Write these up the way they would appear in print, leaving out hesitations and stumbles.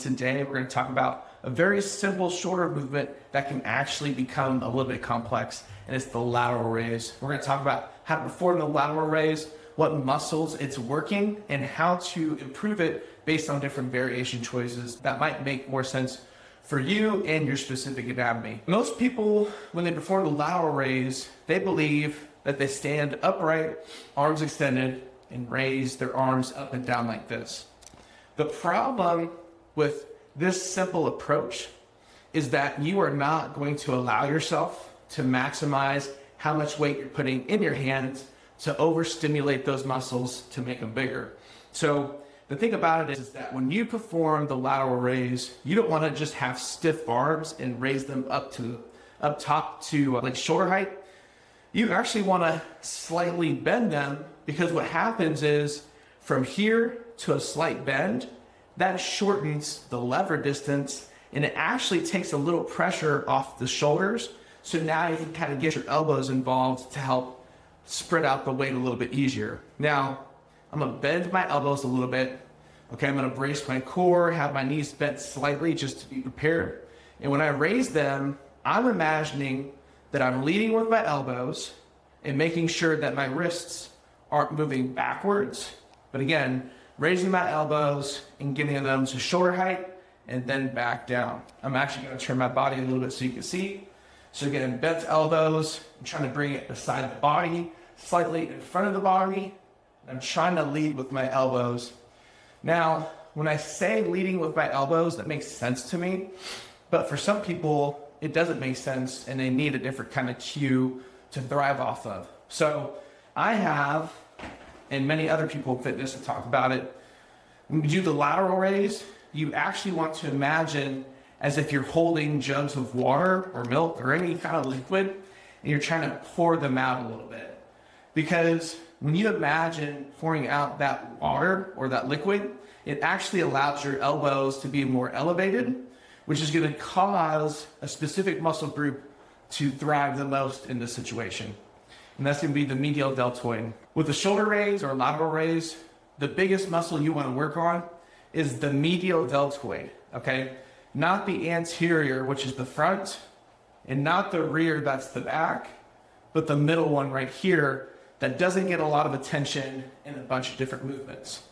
Today, we're going to talk about a very simple shoulder movement that can actually become a little bit complex, and it's the lateral raise. We're going to talk about how to perform the lateral raise, what muscles it's working, and how to improve it based on different variation choices that might make more sense for you and your specific anatomy. Most people, when they perform the lateral raise, they believe that they stand upright, arms extended, and raise their arms up and down like this. The problem with this simple approach is that you are not going to allow yourself to maximize how much weight you're putting in your hands to overstimulate those muscles to make them bigger. So the thing about it is that when you perform the lateral raise, you don't want to just have stiff arms and raise them up top to like shoulder height. You actually want to slightly bend them, because what happens is from here to a slight bend, that shortens the lever distance, and it actually takes a little pressure off the shoulders. So now you can kind of get your elbows involved to help spread out the weight a little bit easier. Now, I'm gonna bend my elbows a little bit. Okay, I'm gonna brace my core, have my knees bent slightly just to be prepared. And when I raise them, I'm imagining that I'm leading with my elbows and making sure that my wrists aren't moving backwards. But again, raising my elbows and getting them to shoulder height and then back down. I'm actually gonna turn my body a little bit so you can see. So again, bent elbows, I'm trying to bring it beside the body, slightly in front of the body. I'm trying to lead with my elbows. Now, when I say leading with my elbows, that makes sense to me. But for some people, it doesn't make sense and they need a different kind of cue to thrive off of. So I have, and many other people in fitness have talked about it, when you do the lateral raise, you actually want to imagine as if you're holding jugs of water or milk or any kind of liquid, and you're trying to pour them out a little bit. Because when you imagine pouring out that water or that liquid, it actually allows your elbows to be more elevated, which is going to cause a specific muscle group to thrive the most in this situation. And that's going to be the medial deltoid. With the shoulder raise or lateral raise, the biggest muscle you want to work on is the medial deltoid, okay? Not the anterior, which is the front, and not the rear, that's the back, but the middle one right here that doesn't get a lot of attention in a bunch of different movements.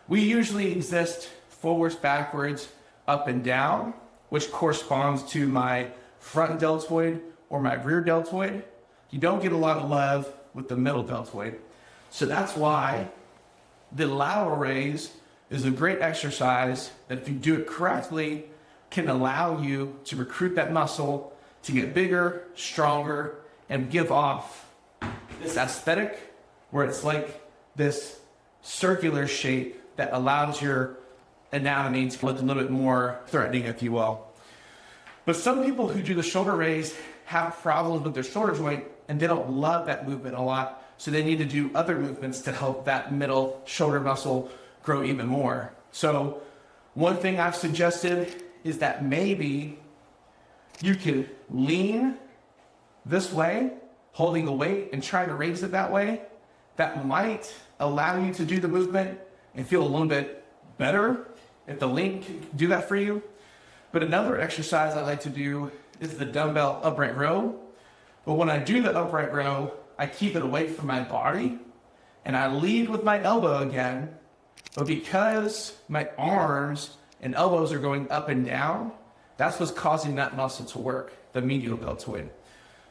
We usually exist forwards, backwards, up and down, which corresponds to my front deltoid or my rear deltoid. You don't get a lot of love with the middle deltoid. So that's why the lateral raise is a great exercise that, if you do it correctly, can allow you to recruit that muscle to get bigger, stronger, and give off this aesthetic where it's like this circular shape that allows your anatomy to look a little bit more threatening, if you will. But some people who do the shoulder raise have problems with their shoulder joint, and they don't love that movement a lot, so they need to do other movements to help that middle shoulder muscle grow even more. So one thing I've suggested is that maybe you can lean this way, holding the weight and trying to raise it that way. That might allow you to do the movement and feel a little bit better if the lean can do that for you. But another exercise I like to do is the dumbbell upright row. But when I do the upright row, I keep it away from my body and I lead with my elbow again. But because my arms and elbows are going up and down, that's what's causing that muscle to work, the medial deltoid.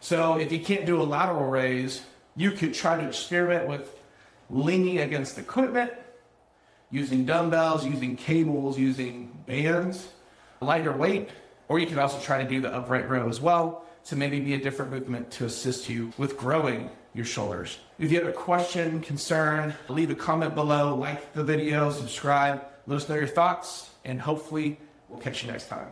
So if you can't do a lateral raise, you could try to experiment with leaning against equipment, using dumbbells, using cables, using bands, lighter weight, or you can also try to do the upright row as well to maybe be a different movement to assist you with growing your shoulders. If you have a question, concern, leave a comment below, like the video, subscribe, let us know your thoughts, and hopefully we'll catch you next time.